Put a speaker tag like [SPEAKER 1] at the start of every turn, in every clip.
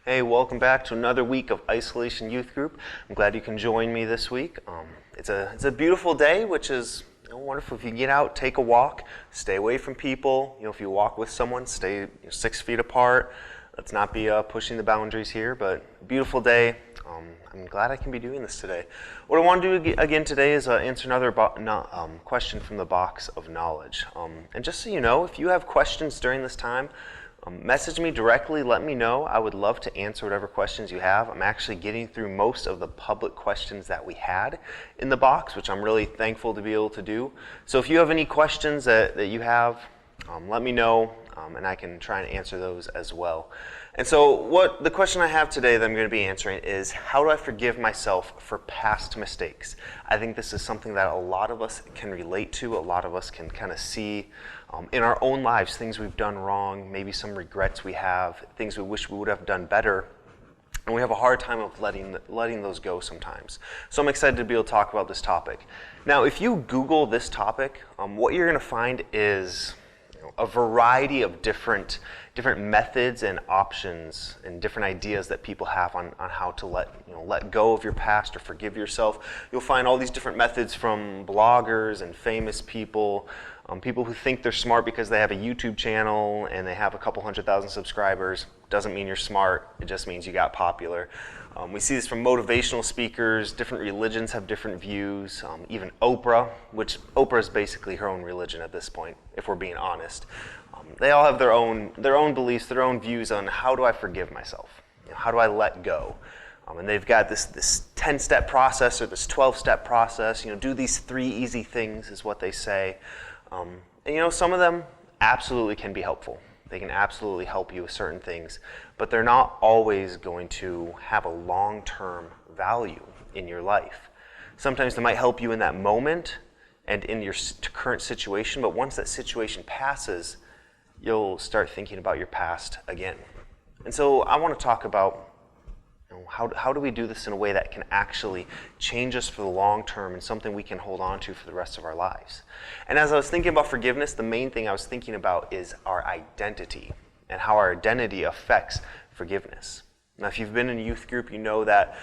[SPEAKER 1] Hey, welcome back to another week of Isolation Youth Group. I'm glad you can join me this week. It's a beautiful day, which is wonderful. If you get out, take a walk, stay away from people. If you walk with someone, stay 6 feet apart. Let's not be pushing the boundaries here, but beautiful day. I'm glad I can be doing this today. What I want to do again today is answer another question from the box of knowledge. And just so you know, if you have questions during this time, message me directly, let me know. I would love to answer whatever questions you have. I'm actually getting through most of the public questions that we had in the box, which I'm really thankful to be able to do. So if you have any questions that you have, let me know, and I can try and answer those as well. And so the question I have today that I'm going to be answering is, how do I forgive myself for past mistakes? I think this is something that a lot of us can relate to, a lot of us can kind of see in our own lives, things we've done wrong, maybe some regrets we have, things we wish we would have done better, and we have a hard time of letting those go sometimes. So I'm excited to be able to talk about this topic. Now, if you Google this topic, what you're going to find is a variety of different methods and options and different ideas that people have on how to let go of your past or forgive yourself. You'll find all these different methods from bloggers and famous people, people who think they're smart because they have a YouTube channel and they have a couple 100,000 subscribers. Doesn't mean you're smart, it just means you got popular. We see this from motivational speakers. Different religions have different views. Even Oprah, which Oprah is basically her own religion at this point, if we're being honest. They all have their own beliefs, their own views on how do I forgive myself? How do I let go? And they've got this 10-step process or this 12-step process. Do these 3 easy things is what they say. And some of them absolutely can be helpful. They can absolutely help you with certain things, but they're not always going to have a long-term value in your life. Sometimes they might help you in that moment and in your current situation, but once that situation passes, you'll start thinking about your past again. And so I want to talk about how do we do this in a way that can actually change us for the long term and something we can hold on to for the rest of our lives. And as I was thinking about forgiveness, the main thing I was thinking about is our identity and how our identity affects forgiveness. Now, if you've been in a youth group, you know that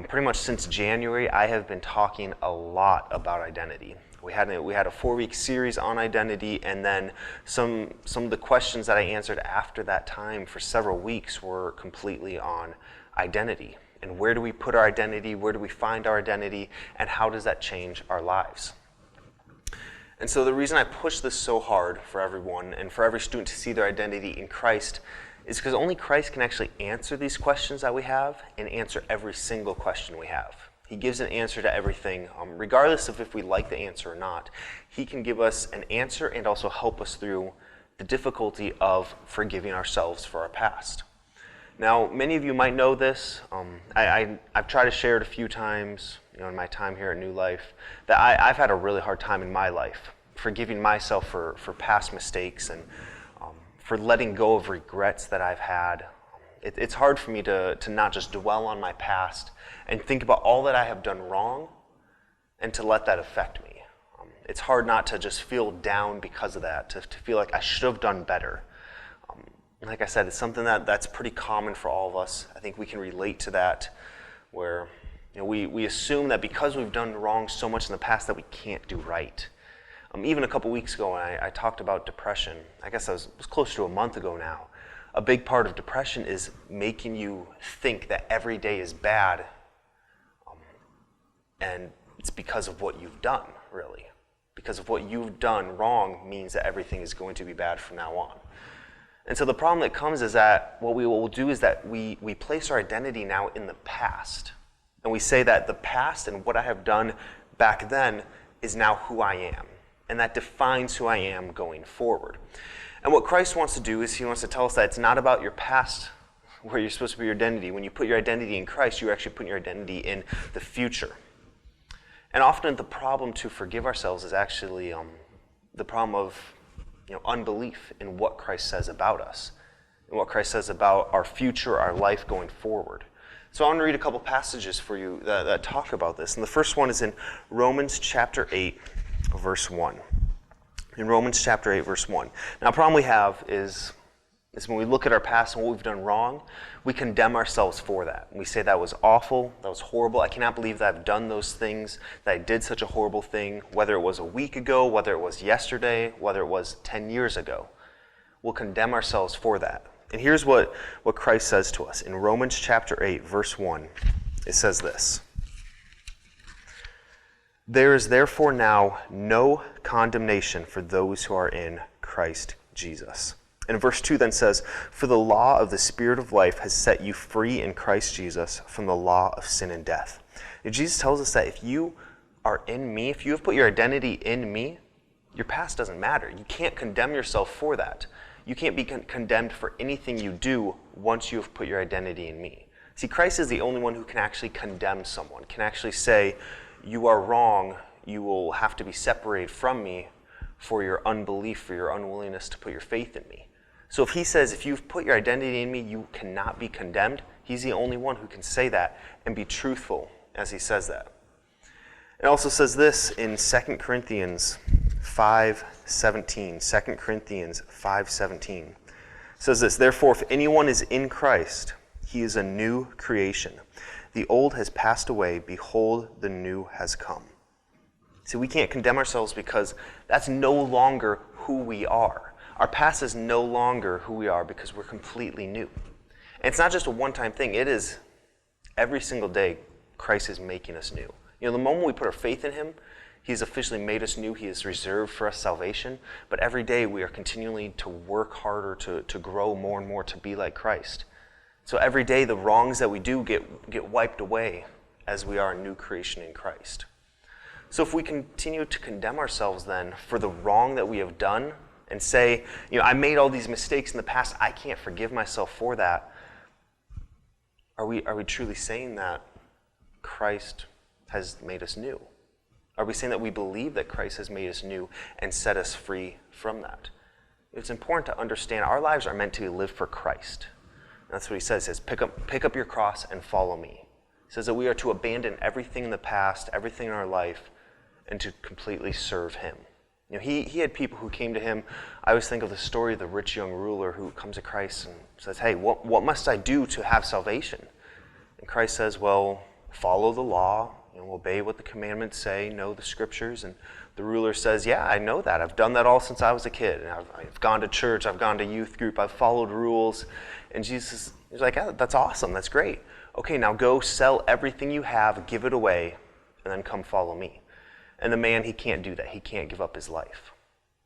[SPEAKER 1] pretty much since January, I have been talking a lot about identity. We had a 4-week series on identity, and then some of the questions that I answered after that time for several weeks were completely on identity. And where do we put our identity? Where do we find our identity? And how does that change our lives? And so the reason I push this so hard for everyone and for every student to see their identity in Christ is because only Christ can actually answer these questions that we have and answer every single question we have. He gives an answer to everything, regardless of if we like the answer or not. He can give us an answer and also help us through the difficulty of forgiving ourselves for our past. Now, many of you might know this. I've tried to share it a few times, in my time here at New Life, that I've had a really hard time in my life forgiving myself for past mistakes and for letting go of regrets that I've had. It's hard for me to not just dwell on my past and think about all that I have done wrong and to let that affect me. It's hard not to just feel down because of that, to feel like I should have done better. Like I said, it's something that's pretty common for all of us. I think we can relate to that, where we assume that because we've done wrong so much in the past that we can't do right. Even a couple weeks ago, I talked about depression. I guess it was close to a month ago now. A big part of depression is making you think that every day is bad, and it's because of what you've done, really. Because of what you've done wrong means that everything is going to be bad from now on. And so the problem that comes is that what we will do is that we place our identity now in the past. And we say that the past and what I have done back then is now who I am. And that defines who I am going forward. And what Christ wants to do is he wants to tell us that it's not about your past where you're supposed to be your identity. When you put your identity in Christ, you're actually putting your identity in the future. And often the problem to forgive ourselves is actually the problem of unbelief in what Christ says about us and what Christ says about our future, our life going forward. So I want to read a couple passages for you that talk about this. And the first one is in Romans chapter 8, verse 1. In Romans chapter 8, verse 1. Now, the problem we have is is when we look at our past and what we've done wrong, we condemn ourselves for that. We say that was awful, that was horrible. I cannot believe that I've done those things, that I did such a horrible thing, whether it was a week ago, whether it was yesterday, whether it was 10 years ago. We'll condemn ourselves for that. And here's what Christ says to us. In Romans chapter 8, verse 1, it says this. There is therefore now no condemnation for those who are in Christ Jesus. And verse 2 then says, for the law of the Spirit of life has set you free in Christ Jesus from the law of sin and death. And Jesus tells us that if you are in me, if you have put your identity in me, your past doesn't matter. You can't condemn yourself for that. You can't be condemned for anything you do once you have put your identity in me. See, Christ is the only one who can actually condemn someone, can actually say, you are wrong, you will have to be separated from me for your unbelief, for your unwillingness to put your faith in me. So if he says, if you've put your identity in me, you cannot be condemned, he's the only one who can say that and be truthful as he says that. It also says this in 2 Corinthians 5:17. 2 Corinthians 5:17 says this, therefore, if anyone is in Christ, he is a new creation. The old has passed away, behold, the new has come. See, we can't condemn ourselves because that's no longer who we are. Our past is no longer who we are because we're completely new. And it's not just a one-time thing. It is every single day Christ is making us new. You know, the moment we put our faith in him, he's officially made us new. He has reserved for us salvation. But every day we are continuing to work harder to grow more and more to be like Christ. So every day the wrongs that we do get wiped away as we are a new creation in Christ. So if we continue to condemn ourselves then for the wrong that we have done and say, you know, I made all these mistakes in the past, I can't forgive myself for that, are we truly saying that Christ has made us new? Are we saying that we believe that Christ has made us new and set us free from that? It's important to understand our lives are meant to be lived for Christ. That's what he says. He says, pick up your cross and follow me. He says that we are to abandon everything in the past, everything in our life, and to completely serve him. You know, he had people who came to him. I always think of the story of the rich young ruler who comes to Christ and says, hey, what must I do to have salvation? And Christ says, well, follow the law, you know, obey what the commandments say, know the scriptures. And the ruler says, yeah, I know that. I've done that all since I was a kid. And I've gone to church, I've gone to youth group, I've followed rules. And Jesus is like, yeah, that's awesome, that's great. Okay, now go sell everything you have, give it away, and then come follow me. And the man, he can't do that. He can't give up his life.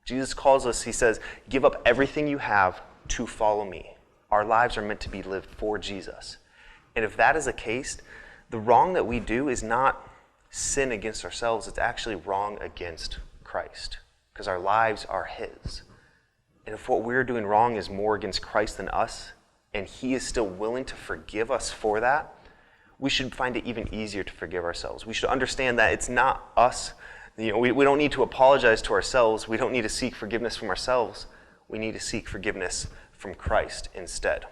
[SPEAKER 1] Jesus calls us, he says, give up everything you have to follow me. Our lives are meant to be lived for Jesus. And if that is the case, the wrong that we do is not sin against ourselves, it's actually wrong against Christ, because our lives are his. And if what we're doing wrong is more against Christ than us, and he is still willing to forgive us for that, we should find it even easier to forgive ourselves. We should understand that it's not us. You know, we don't need to apologize to ourselves. We don't need to seek forgiveness from ourselves. We need to seek forgiveness from Christ instead.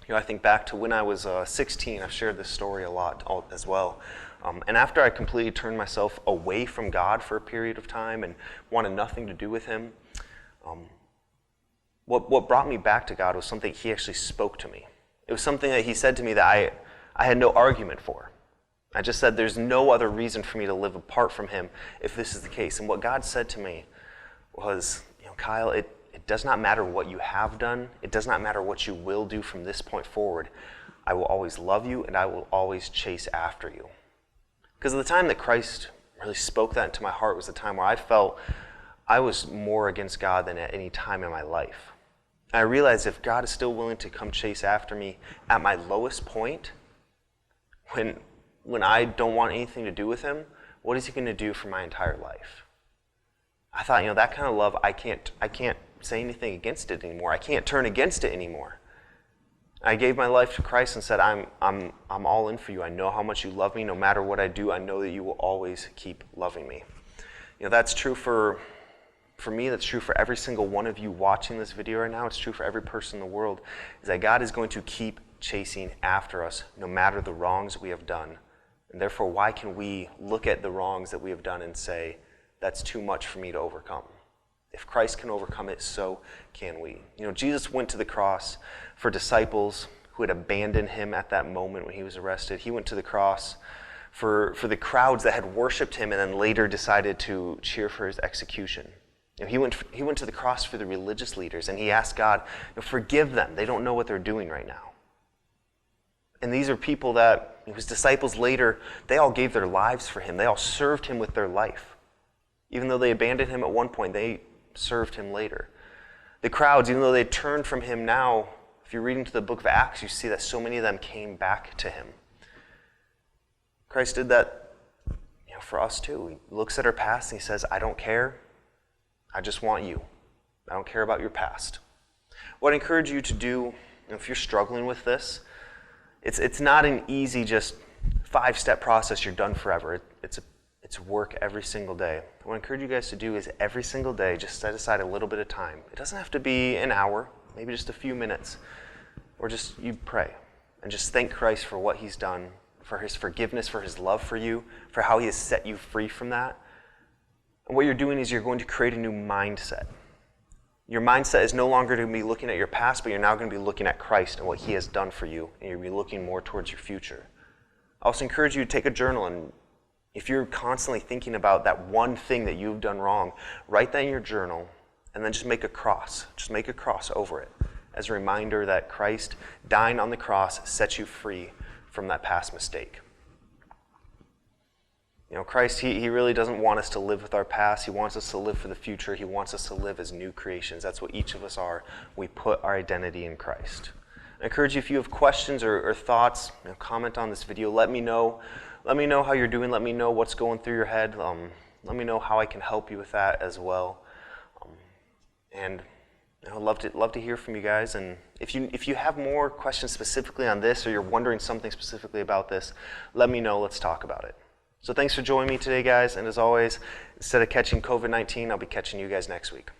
[SPEAKER 1] You know, I think back to when I was 16. I've shared this story a lot as well. And after I completely turned myself away from God for a period of time and wanted nothing to do with him, what brought me back to God was something he actually spoke to me. It was something that he said to me that I had no argument for. I just said there's no other reason for me to live apart from him if this is the case. And what God said to me was, you know, Kyle, it does not matter what you have done. It does not matter what you will do from this point forward. I will always love you and I will always chase after you. Because the time that Christ really spoke that into my heart was the time where I felt I was more against God than at any time in my life. And I realized if God is still willing to come chase after me at my lowest point, when I don't want anything to do with him, what is he going to do for my entire life? I thought, you know, that kind of love, I can't say anything against it anymore. I can't turn against it anymore. I gave my life to Christ and said, I'm all in for you. I know how much you love me. No matter what I do, I know that you will always keep loving me. You know, that's true for me. That's true for every single one of you watching this video right now. It's true for every person in the world, is that God is going to keep chasing after us no matter the wrongs we have done. And therefore, why can we look at the wrongs that we have done and say, that's too much for me to overcome? If Christ can overcome it, so can we. Jesus went to the cross for disciples who had abandoned him at that moment when he was arrested. He went to the cross for the crowds that had worshipped him and then later decided to cheer for his execution. He went to the cross for the religious leaders, and he asked God, forgive them. They don't know what they're doing right now. And these are people that, his disciples later, they all gave their lives for him. They all served him with their life. Even though they abandoned him at one point, they served him later. The crowds, even though they turned from him now, if you're reading to the book of Acts, you see that so many of them came back to him. Christ did that for us too. He looks at our past and he says, I don't care. I just want you. I don't care about your past. What I encourage you to do, if you're struggling with this, it's not an easy just 5-step process, you're done forever. It's work every single day. What I encourage you guys to do is every single day, just set aside a little bit of time. It doesn't have to be an hour, maybe just a few minutes. Or just you pray and just thank Christ for what he's done, for his forgiveness, for his love for you, for how he has set you free from that. And what you're doing is you're going to create a new mindset. Your mindset is no longer going to be looking at your past, but you're now going to be looking at Christ and what he has done for you, and you're going to be looking more towards your future. I also encourage you to take a journal, and if you're constantly thinking about that one thing that you've done wrong, write that in your journal, and then just make a cross. Just make a cross over it as a reminder that Christ dying on the cross sets you free from that past mistake. Christ, he really doesn't want us to live with our past. He wants us to live for the future. He wants us to live as new creations. That's what each of us are. We put our identity in Christ. I encourage you, if you have questions or thoughts, comment on this video. Let me know. Let me know how you're doing. Let me know what's going through your head. Let me know how I can help you with that as well. And I'd love to hear from you guys. And if you have more questions specifically on this, or you're wondering something specifically about this, let me know. Let's talk about it. So thanks for joining me today, guys. And as always, instead of catching COVID-19, I'll be catching you guys next week.